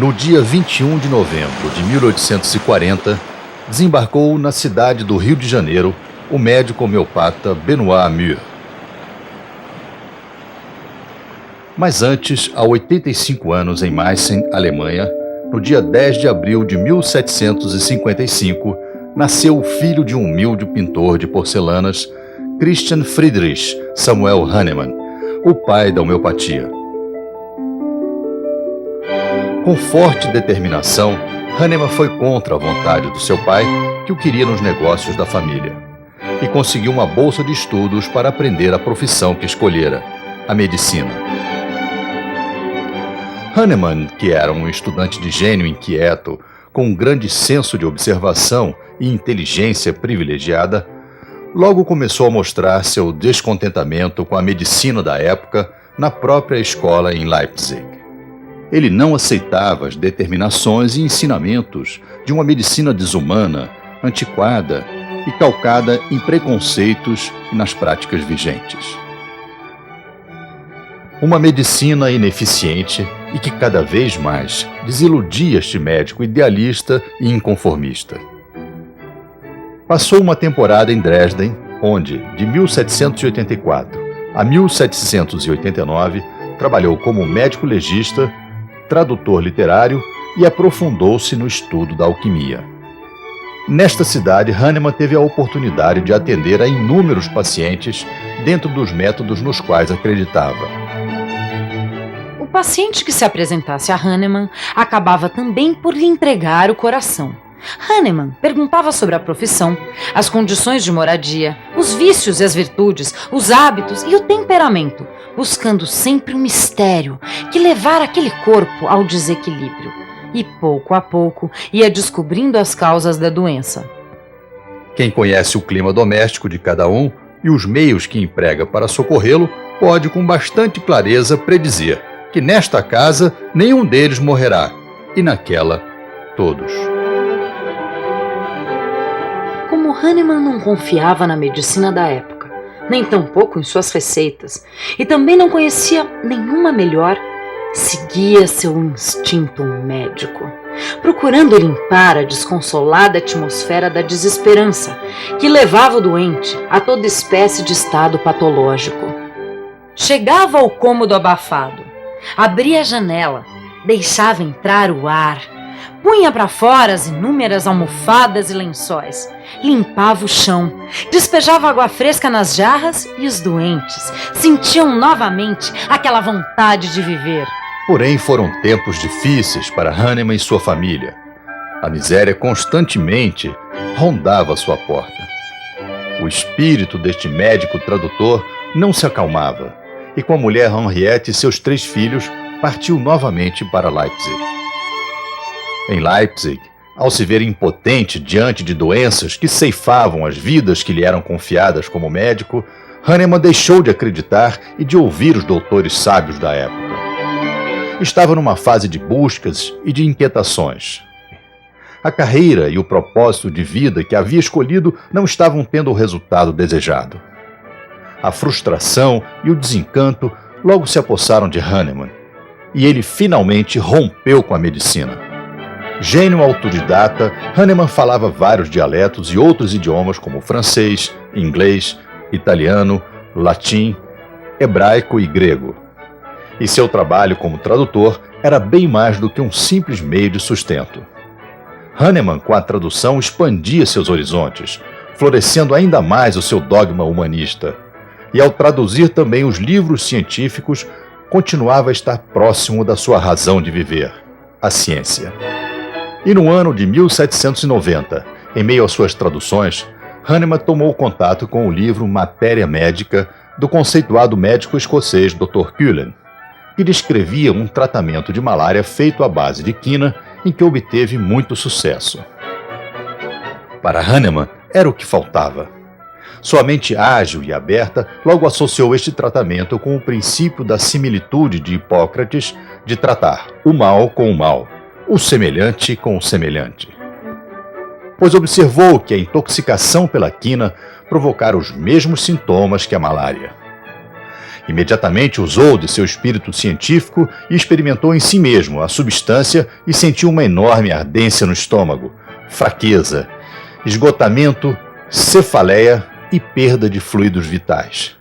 No dia 21 de novembro de 1840, desembarcou na cidade do Rio de Janeiro o médico homeopata Benoît Mur. Mas antes, há 85 anos, em Meissen, Alemanha, no dia 10 de abril de 1755, nasceu o filho de um humilde pintor de porcelanas, Christian Friedrich Samuel Hahnemann, o pai da homeopatia. Com forte determinação, Hahnemann foi contra a vontade do seu pai, que o queria nos negócios da família, e conseguiu uma bolsa de estudos para aprender a profissão que escolhera, a medicina. Hahnemann, que era um estudante de gênio inquieto, com um grande senso de observação e inteligência privilegiada, logo começou a mostrar seu descontentamento com a medicina da época na própria escola em Leipzig. Ele não aceitava as determinações e ensinamentos de uma medicina desumana, antiquada e calcada em preconceitos e nas práticas vigentes. Uma medicina ineficiente e que cada vez mais desiludia este médico idealista e inconformista. Passou uma temporada em Dresden, onde, de 1784 a 1789, trabalhou como médico legista, tradutor literário e aprofundou-se no estudo da alquimia. Nesta cidade, Hahnemann teve a oportunidade de atender a inúmeros pacientes dentro dos métodos nos quais acreditava. O paciente que se apresentasse a Hahnemann acabava também por lhe entregar o coração. Hahnemann perguntava sobre a profissão, as condições de moradia, os vícios e as virtudes, os hábitos e o temperamento, buscando sempre um mistério que levara aquele corpo ao desequilíbrio. E pouco a pouco ia descobrindo as causas da doença. Quem conhece o clima doméstico de cada um e os meios que emprega para socorrê-lo, pode com bastante clareza predizer que nesta casa nenhum deles morrerá, e naquela, todos. Como Hahnemann não confiava na medicina da época, nem tampouco em suas receitas, e também não conhecia nenhuma melhor, seguia seu instinto médico, procurando limpar a desconsolada atmosfera da desesperança que levava o doente a toda espécie de estado patológico. Chegava ao cômodo abafado, abria a janela, deixava entrar o ar, punha para fora as inúmeras almofadas e lençóis, limpava o chão, despejava água fresca nas jarras e os doentes sentiam novamente aquela vontade de viver. Porém, foram tempos difíceis para Hahnemann e sua família. A miséria constantemente rondava sua porta. O espírito deste médico tradutor não se acalmava, e com a mulher Henriette e seus 3 filhos, partiu novamente para Leipzig. Em Leipzig, ao se ver impotente diante de doenças que ceifavam as vidas que lhe eram confiadas como médico, Hahnemann deixou de acreditar e de ouvir os doutores sábios da época. Estava numa fase de buscas e de inquietações. A carreira e o propósito de vida que havia escolhido não estavam tendo o resultado desejado. A frustração e o desencanto logo se apossaram de Hahnemann, e ele finalmente rompeu com a medicina. Gênio autodidata, Hahnemann falava vários dialetos e outros idiomas como francês, inglês, italiano, latim, hebraico e grego. E seu trabalho como tradutor era bem mais do que um simples meio de sustento. Hahnemann, com a tradução, expandia seus horizontes, florescendo ainda mais o seu dogma humanista. E ao traduzir também os livros científicos, continuava a estar próximo da sua razão de viver, a ciência. E no ano de 1790, em meio às suas traduções, Hahnemann tomou contato com o livro Matéria Médica do conceituado médico escocês Dr. Cullen, que descrevia um tratamento de malária feito à base de quina, em que obteve muito sucesso. Para Hahnemann, era o que faltava. Sua mente ágil e aberta logo associou este tratamento com o princípio da similitude de Hipócrates de tratar o mal com o mal, o semelhante com o semelhante. Pois observou que a intoxicação pela quina provocara os mesmos sintomas que a malária. Imediatamente usou de seu espírito científico e experimentou em si mesmo a substância e sentiu uma enorme ardência no estômago, fraqueza, esgotamento, cefaleia e perda de fluidos vitais.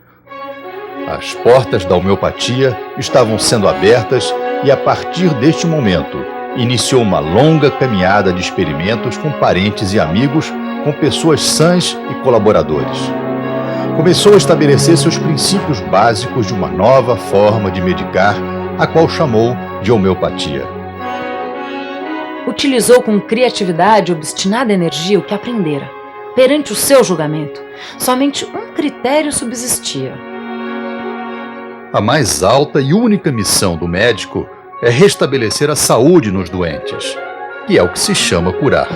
As portas da homeopatia estavam sendo abertas e, a partir deste momento, iniciou uma longa caminhada de experimentos com parentes e amigos, com pessoas sãs e colaboradores. Começou a estabelecer seus princípios básicos de uma nova forma de medicar, a qual chamou de homeopatia. Utilizou com criatividade e obstinada energia o que aprendera. Perante o seu julgamento, somente um critério subsistia. A mais alta e única missão do médico é restabelecer a saúde nos doentes, que é o que se chama curar.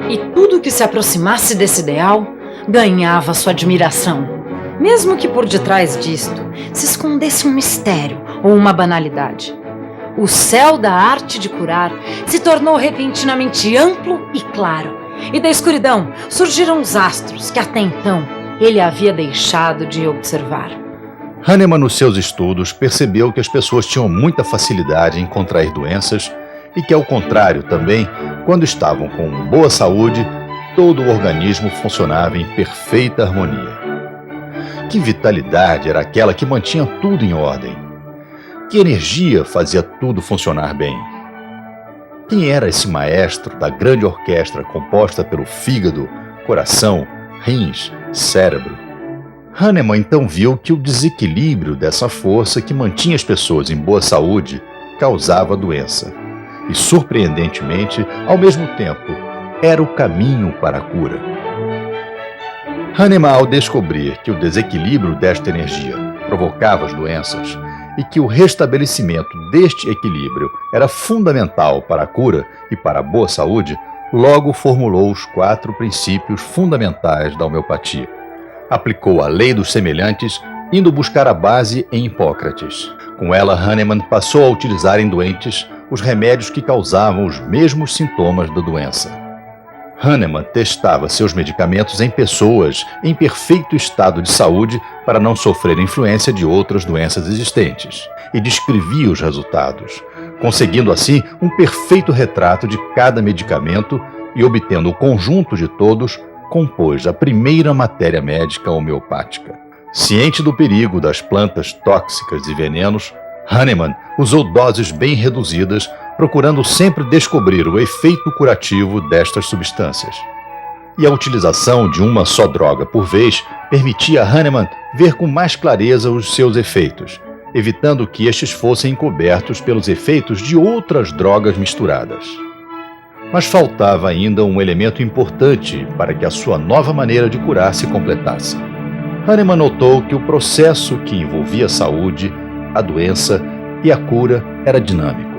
E tudo que se aproximasse desse ideal ganhava sua admiração, mesmo que por detrás disto se escondesse um mistério ou uma banalidade. O céu da arte de curar se tornou repentinamente amplo e claro, e da escuridão surgiram os astros que até então ele havia deixado de observar. Hahnemann, nos seus estudos, percebeu que as pessoas tinham muita facilidade em contrair doenças e que, ao contrário, também, quando estavam com boa saúde, todo o organismo funcionava em perfeita harmonia. Que vitalidade era aquela que mantinha tudo em ordem? Que energia fazia tudo funcionar bem? Quem era esse maestro da grande orquestra composta pelo fígado, coração, rins, cérebro? Hahnemann então viu que o desequilíbrio dessa força que mantinha as pessoas em boa saúde causava a doença. E, surpreendentemente, ao mesmo tempo, era o caminho para a cura. Hahnemann, ao descobrir que o desequilíbrio desta energia provocava as doenças e que o restabelecimento deste equilíbrio era fundamental para a cura e para a boa saúde, logo formulou os 4 princípios fundamentais da homeopatia. Aplicou a lei dos semelhantes, indo buscar a base em Hipócrates. Com ela, Hahnemann passou a utilizar em doentes os remédios que causavam os mesmos sintomas da doença. Hahnemann testava seus medicamentos em pessoas em perfeito estado de saúde para não sofrer influência de outras doenças existentes, e descrevia os resultados, conseguindo assim um perfeito retrato de cada medicamento e, obtendo o conjunto de todos, compôs a primeira matéria médica homeopática. Ciente do perigo das plantas tóxicas e venenos, Hahnemann usou doses bem reduzidas, procurando sempre descobrir o efeito curativo destas substâncias. E a utilização de uma só droga por vez permitia a Hahnemann ver com mais clareza os seus efeitos, evitando que estes fossem encobertos pelos efeitos de outras drogas misturadas. Mas faltava ainda um elemento importante para que a sua nova maneira de curar se completasse. Hahnemann notou que o processo que envolvia a saúde, a doença e a cura era dinâmico.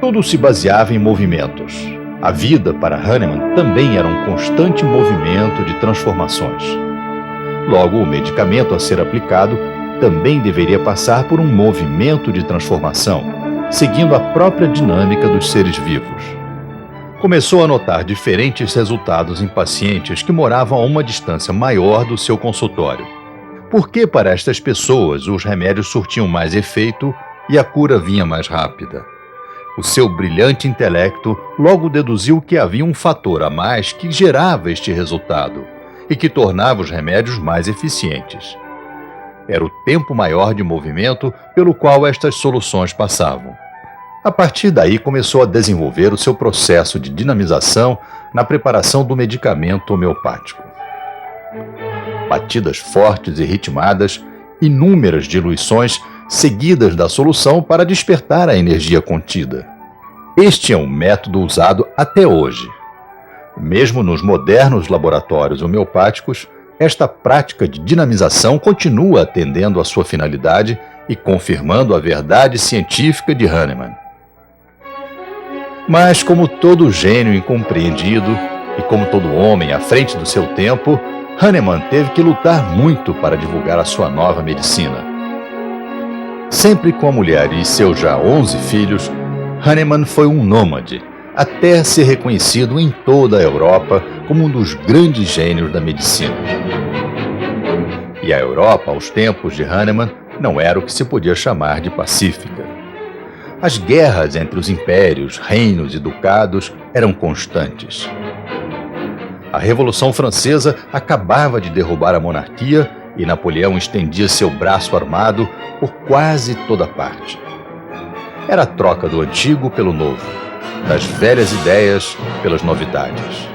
Tudo se baseava em movimentos. A vida, para Hahnemann, também era um constante movimento de transformações. Logo, o medicamento a ser aplicado também deveria passar por um movimento de transformação, seguindo a própria dinâmica dos seres vivos. Começou a notar diferentes resultados em pacientes que moravam a uma distância maior do seu consultório. Por que para estas pessoas os remédios surtiam mais efeito e a cura vinha mais rápida? O seu brilhante intelecto logo deduziu que havia um fator a mais que gerava este resultado e que tornava os remédios mais eficientes. Era o tempo maior de movimento pelo qual estas soluções passavam. A partir daí começou a desenvolver o seu processo de dinamização na preparação do medicamento homeopático. Batidas fortes e ritmadas, inúmeras diluições seguidas da solução para despertar a energia contida. Este é um método usado até hoje. Mesmo nos modernos laboratórios homeopáticos, esta prática de dinamização continua atendendo à sua finalidade e confirmando a verdade científica de Hahnemann. Mas, como todo gênio incompreendido e como todo homem à frente do seu tempo, Hahnemann teve que lutar muito para divulgar a sua nova medicina. Sempre com a mulher e seus já 11 filhos, Hahnemann foi um nômade, até ser reconhecido em toda a Europa como um dos grandes gênios da medicina. E a Europa, aos tempos de Hahnemann, não era o que se podia chamar de pacífica. As guerras entre os impérios, reinos e ducados eram constantes. A Revolução Francesa acabava de derrubar a monarquia e Napoleão estendia seu braço armado por quase toda parte. Era a troca do antigo pelo novo, das velhas ideias pelas novidades.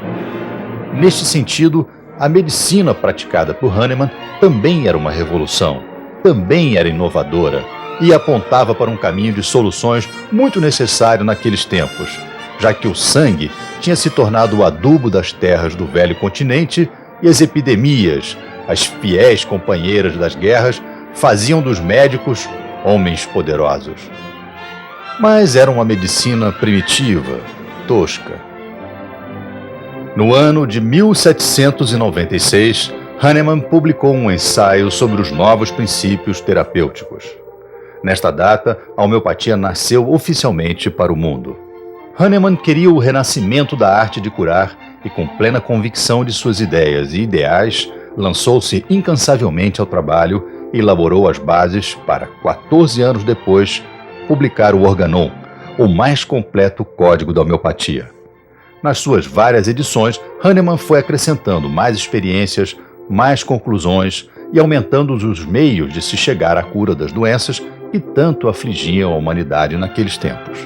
Neste sentido, a medicina praticada por Hahnemann também era uma revolução, também era inovadora e apontava para um caminho de soluções muito necessário naqueles tempos, já que o sangue tinha se tornado o adubo das terras do velho continente e as epidemias, as fiéis companheiras das guerras, faziam dos médicos homens poderosos. Mas era uma medicina primitiva, tosca. No ano de 1796, Hahnemann publicou um ensaio sobre os novos princípios terapêuticos. Nesta data, a homeopatia nasceu oficialmente para o mundo. Hahnemann queria o renascimento da arte de curar e, com plena convicção de suas ideias e ideais, lançou-se incansavelmente ao trabalho e elaborou as bases para, 14 anos depois, publicar o Organon, o mais completo código da homeopatia. Nas suas várias edições, Hahnemann foi acrescentando mais experiências, mais conclusões e aumentando os meios de se chegar à cura das doenças que tanto afligiam a humanidade naqueles tempos.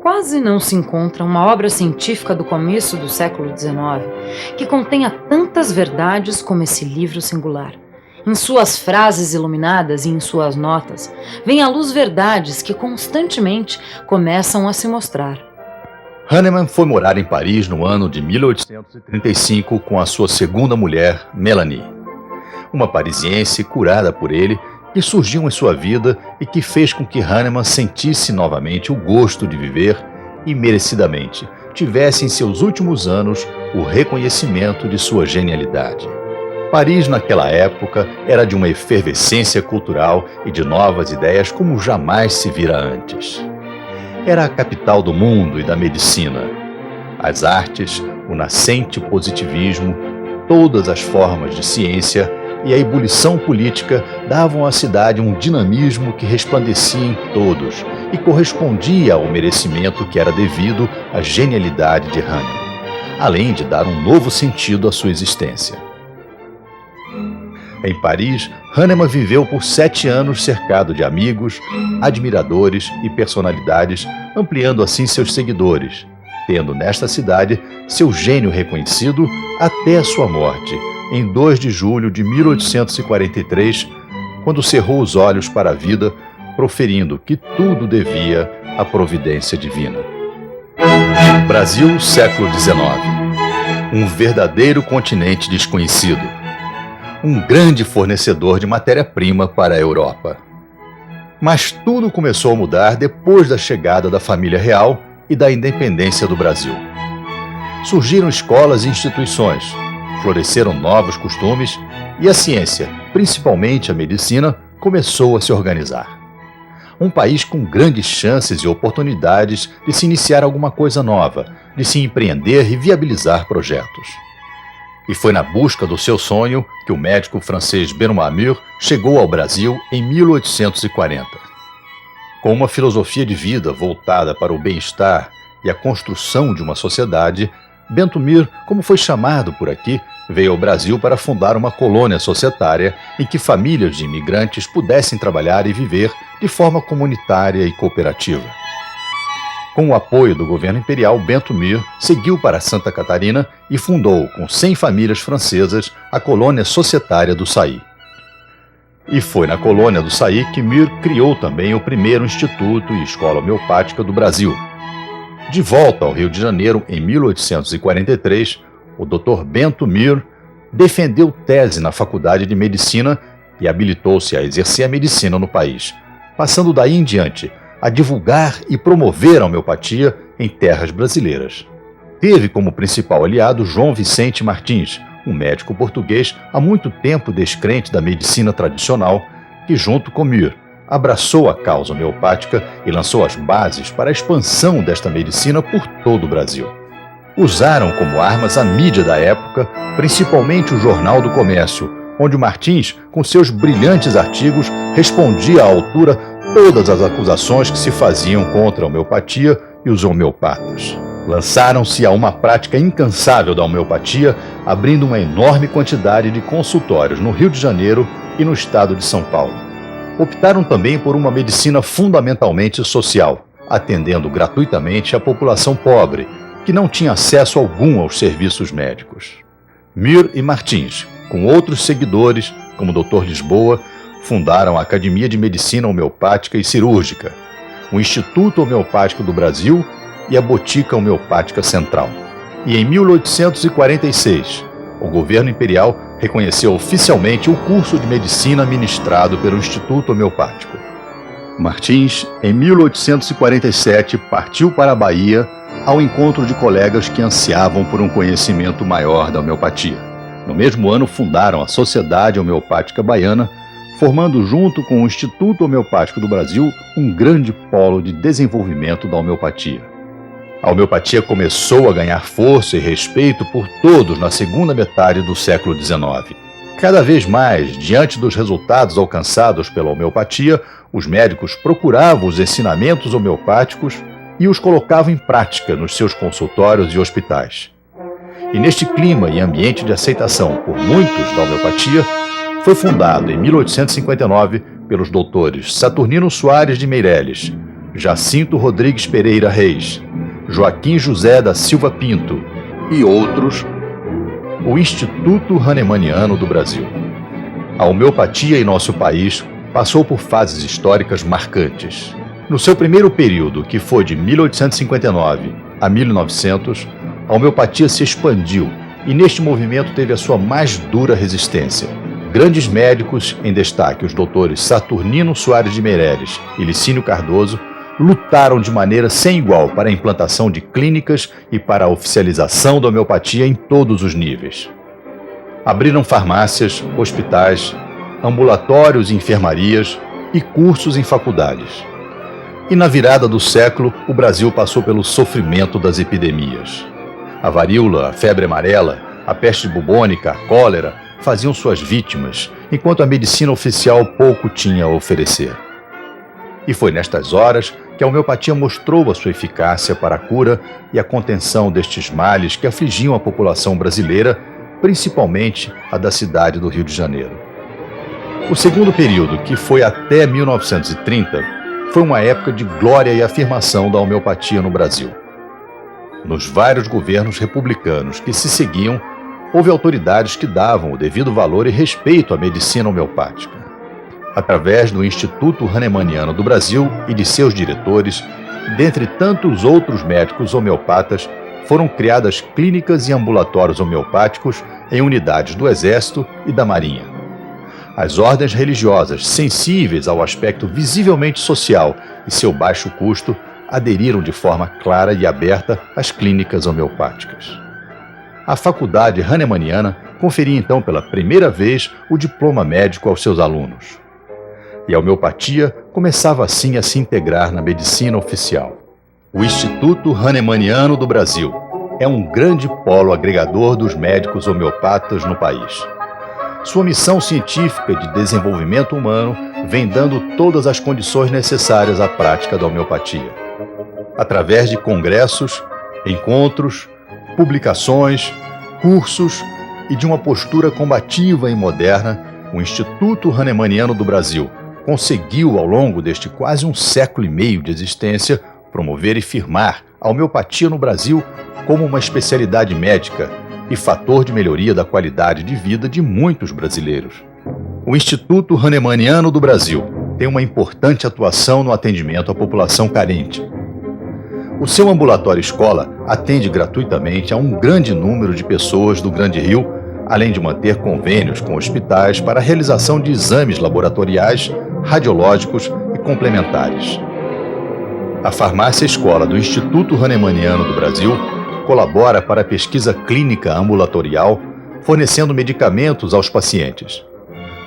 Quase não se encontra uma obra científica do começo do século XIX que contenha tantas verdades como esse livro singular. Em suas frases iluminadas e em suas notas, vêm à luz verdades que constantemente começam a se mostrar. Hahnemann foi morar em Paris no ano de 1835 com a sua segunda mulher, Melanie. Uma parisiense curada por ele, que surgiu em sua vida e que fez com que Hahnemann sentisse novamente o gosto de viver e, merecidamente, tivesse em seus últimos anos o reconhecimento de sua genialidade. Paris, naquela época, era de uma efervescência cultural e de novas ideias como jamais se vira antes. Era a capital do mundo e da medicina. As artes, o nascente positivismo, todas as formas de ciência e a ebulição política davam à cidade um dinamismo que resplandecia em todos e correspondia ao merecimento que era devido à genialidade de Hahnemann, além de dar um novo sentido à sua existência. Em Paris, Hahnemann viveu por 7 anos cercado de amigos, admiradores e personalidades, ampliando assim seus seguidores, tendo nesta cidade seu gênio reconhecido até a sua morte, em 2 de julho de 1843, quando cerrou os olhos para a vida, proferindo que tudo devia à providência divina. Brasil, século XIX. Um verdadeiro continente desconhecido. Um grande fornecedor de matéria-prima para a Europa. Mas tudo começou a mudar depois da chegada da família real e da independência do Brasil. Surgiram escolas e instituições, floresceram novos costumes e a ciência, principalmente a medicina, começou a se organizar. Um país com grandes chances e oportunidades de se iniciar alguma coisa nova, de se empreender e viabilizar projetos. E foi na busca do seu sonho que o médico francês Benoît Mur chegou ao Brasil em 1840. Com uma filosofia de vida voltada para o bem-estar e a construção de uma sociedade, Bento Mur, como foi chamado por aqui, veio ao Brasil para fundar uma colônia societária em que famílias de imigrantes pudessem trabalhar e viver de forma comunitária e cooperativa. Com o apoio do governo imperial, Bento Mur seguiu para Santa Catarina e fundou, com 100 famílias francesas, a colônia societária do Saí. E foi na colônia do Saí que Mur criou também o primeiro instituto e escola homeopática do Brasil. De volta ao Rio de Janeiro, em 1843, o Dr. Bento Mur defendeu tese na Faculdade de Medicina e habilitou-se a exercer a medicina no país, passando daí em diante a divulgar e promover a homeopatia em terras brasileiras. Teve como principal aliado João Vicente Martins, um médico português há muito tempo descrente da medicina tradicional, que, junto com Mur, abraçou a causa homeopática e lançou as bases para a expansão desta medicina por todo o Brasil. Usaram como armas a mídia da época, principalmente o Jornal do Comércio, onde Martins, com seus brilhantes artigos, respondia à altura todas as acusações que se faziam contra a homeopatia e os homeopatas. Lançaram-se a uma prática incansável da homeopatia, abrindo uma enorme quantidade de consultórios no Rio de Janeiro e no estado de São Paulo. Optaram também por uma medicina fundamentalmente social, atendendo gratuitamente a população pobre, que não tinha acesso algum aos serviços médicos. Mir e Martins, com outros seguidores, como o Dr. Lisboa, fundaram a Academia de Medicina Homeopática e Cirúrgica, o Instituto Homeopático do Brasil e a Botica Homeopática Central. E em 1846, o governo imperial reconheceu oficialmente o curso de medicina ministrado pelo Instituto Homeopático. Martins, em 1847, partiu para a Bahia ao encontro de colegas que ansiavam por um conhecimento maior da homeopatia. No mesmo ano, fundaram a Sociedade Homeopática Baiana, formando junto com o Instituto Homeopático do Brasil um grande polo de desenvolvimento da homeopatia. A homeopatia começou a ganhar força e respeito por todos na segunda metade do século XIX. Cada vez mais, diante dos resultados alcançados pela homeopatia, os médicos procuravam os ensinamentos homeopáticos e os colocavam em prática nos seus consultórios e hospitais. E neste clima e ambiente de aceitação por muitos da homeopatia, foi fundado em 1859 pelos doutores Saturnino Soares de Meireles, Jacinto Rodrigues Pereira Reis, Joaquim José da Silva Pinto e outros, o Instituto Hahnemanniano do Brasil. A homeopatia em nosso país passou por fases históricas marcantes. No seu primeiro período, que foi de 1859 a 1900, a homeopatia se expandiu e neste movimento teve a sua mais dura resistência. Grandes médicos, em destaque os doutores Saturnino Soares de Meireles e Licínio Cardoso, lutaram de maneira sem igual para a implantação de clínicas e para a oficialização da homeopatia em todos os níveis. Abriram farmácias, hospitais, ambulatórios e enfermarias e cursos em faculdades. E na virada do século, o Brasil passou pelo sofrimento das epidemias. A varíola, a febre amarela, a peste bubônica, a cólera faziam suas vítimas, enquanto a medicina oficial pouco tinha a oferecer. E foi nestas horas que a homeopatia mostrou a sua eficácia para a cura e a contenção destes males que afligiam a população brasileira, principalmente a da cidade do Rio de Janeiro. O segundo período, que foi até 1930, foi uma época de glória e afirmação da homeopatia no Brasil. Nos vários governos republicanos que se seguiam, houve autoridades que davam o devido valor e respeito à medicina homeopática. Através do Instituto Hahnemanniano do Brasil e de seus diretores, dentre tantos outros médicos homeopatas, foram criadas clínicas e ambulatórios homeopáticos em unidades do Exército e da Marinha. As ordens religiosas, sensíveis ao aspecto visivelmente social e seu baixo custo, aderiram de forma clara e aberta às clínicas homeopáticas. A Faculdade Hahnemanniana conferia então pela primeira vez o diploma médico aos seus alunos. E a homeopatia começava assim a se integrar na medicina oficial. O Instituto Hahnemanniano do Brasil é um grande polo agregador dos médicos homeopatas no país. Sua missão científica de desenvolvimento humano vem dando todas as condições necessárias à prática da homeopatia. Através de congressos, encontros, publicações, cursos e de uma postura combativa e moderna, o Instituto Hahnemanniano do Brasil conseguiu, ao longo deste quase um século e meio de existência, promover e firmar a homeopatia no Brasil como uma especialidade médica e fator de melhoria da qualidade de vida de muitos brasileiros. O Instituto Hahnemanniano do Brasil tem uma importante atuação no atendimento à população carente. O seu ambulatório escola atende gratuitamente a um grande número de pessoas do Grande Rio, além de manter convênios com hospitais para a realização de exames laboratoriais, radiológicos e complementares. A farmácia escola do Instituto Hahnemanniano do Brasil colabora para a pesquisa clínica ambulatorial, fornecendo medicamentos aos pacientes.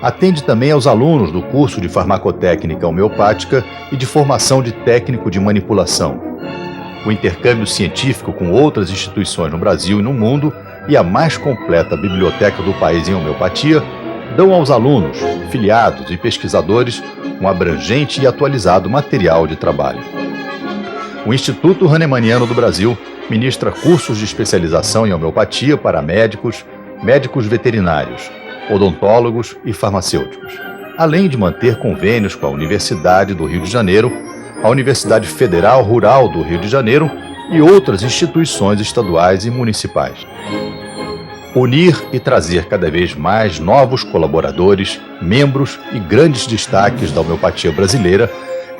Atende também aos alunos do curso de farmacotécnica homeopática e de formação de técnico de manipulação. O intercâmbio científico com outras instituições no Brasil e no mundo e a mais completa biblioteca do país em homeopatia dão aos alunos, filiados e pesquisadores um abrangente e atualizado material de trabalho. O Instituto Hahnemanniano do Brasil ministra cursos de especialização em homeopatia para médicos, médicos veterinários, odontólogos e farmacêuticos, além de manter convênios com a Universidade do Rio de Janeiro, a Universidade Federal Rural do Rio de Janeiro e outras instituições estaduais e municipais. Unir e trazer cada vez mais novos colaboradores, membros e grandes destaques da homeopatia brasileira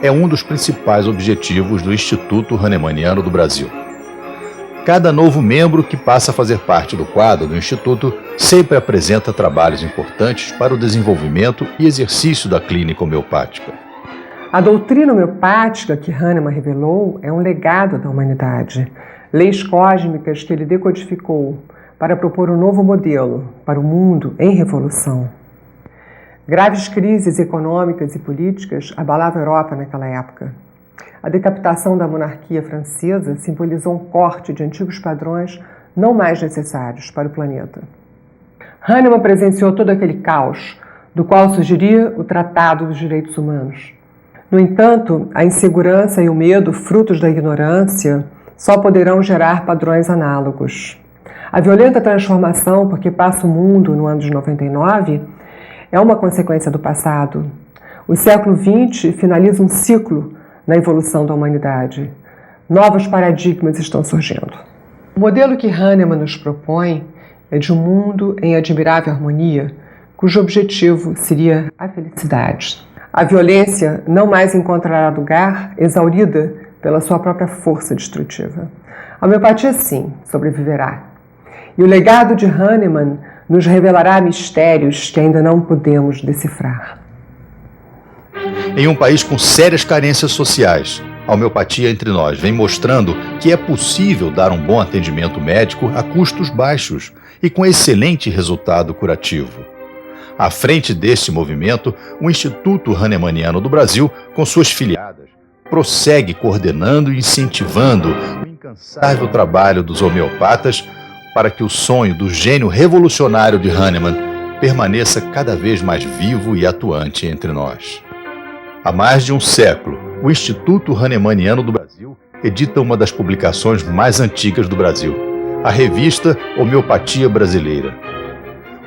é um dos principais objetivos do Instituto Hahnemanniano do Brasil. Cada novo membro que passa a fazer parte do quadro do Instituto sempre apresenta trabalhos importantes para o desenvolvimento e exercício da clínica homeopática. A doutrina homeopática que Hahnemann revelou é um legado da humanidade. Leis cósmicas que ele decodificou para propor um novo modelo para o mundo em revolução. Graves crises econômicas e políticas abalavam a Europa naquela época. A decapitação da monarquia francesa simbolizou um corte de antigos padrões não mais necessários para o planeta. Hahnemann presenciou todo aquele caos, do qual surgiria o Tratado dos Direitos Humanos. No entanto, a insegurança e o medo, frutos da ignorância, só poderão gerar padrões análogos. A violenta transformação por que passa o mundo no ano de 99 é uma consequência do passado. O século XX finaliza um ciclo na evolução da humanidade. Novos paradigmas estão surgindo. O modelo que Hahnemann nos propõe é de um mundo em admirável harmonia, cujo objetivo seria a felicidade. A violência não mais encontrará lugar, exaurida pela sua própria força destrutiva. A homeopatia, sim, sobreviverá. E o legado de Hahnemann nos revelará mistérios que ainda não podemos decifrar. Em um país com sérias carências sociais, a homeopatia entre nós vem mostrando que é possível dar um bom atendimento médico a custos baixos e com excelente resultado curativo. À frente deste movimento, o Instituto Hahnemanniano do Brasil, com suas filiadas, prossegue coordenando e incentivando o incansável trabalho dos homeopatas para que o sonho do gênio revolucionário de Hahnemann permaneça cada vez mais vivo e atuante entre nós. Há mais de um século, o Instituto Hahnemanniano do Brasil edita uma das publicações mais antigas do Brasil, a revista Homeopatia Brasileira.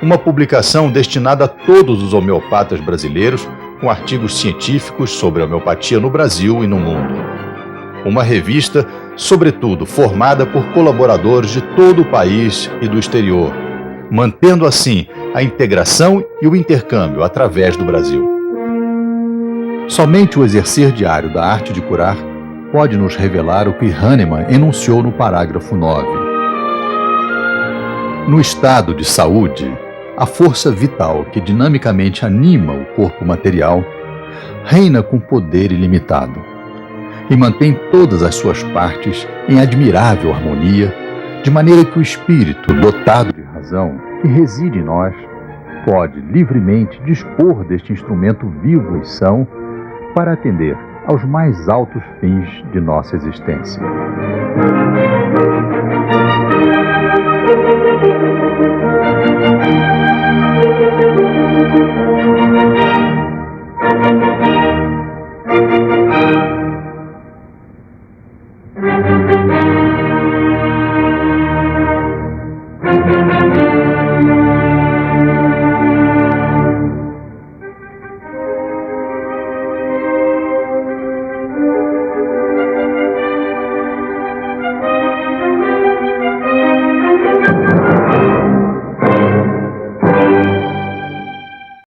Uma publicação destinada a todos os homeopatas brasileiros, com artigos científicos sobre a homeopatia no Brasil e no mundo. Uma revista, sobretudo, formada por colaboradores de todo o país e do exterior, mantendo assim a integração e o intercâmbio através do Brasil. Somente o exercer diário da arte de curar pode nos revelar o que Hahnemann enunciou no parágrafo 9. No estado de saúde, a força vital que dinamicamente anima o corpo material reina com poder ilimitado e mantém todas as suas partes em admirável harmonia, de maneira que o espírito, dotado de razão, que reside em nós, pode livremente dispor deste instrumento vivo e são para atender aos mais altos fins de nossa existência.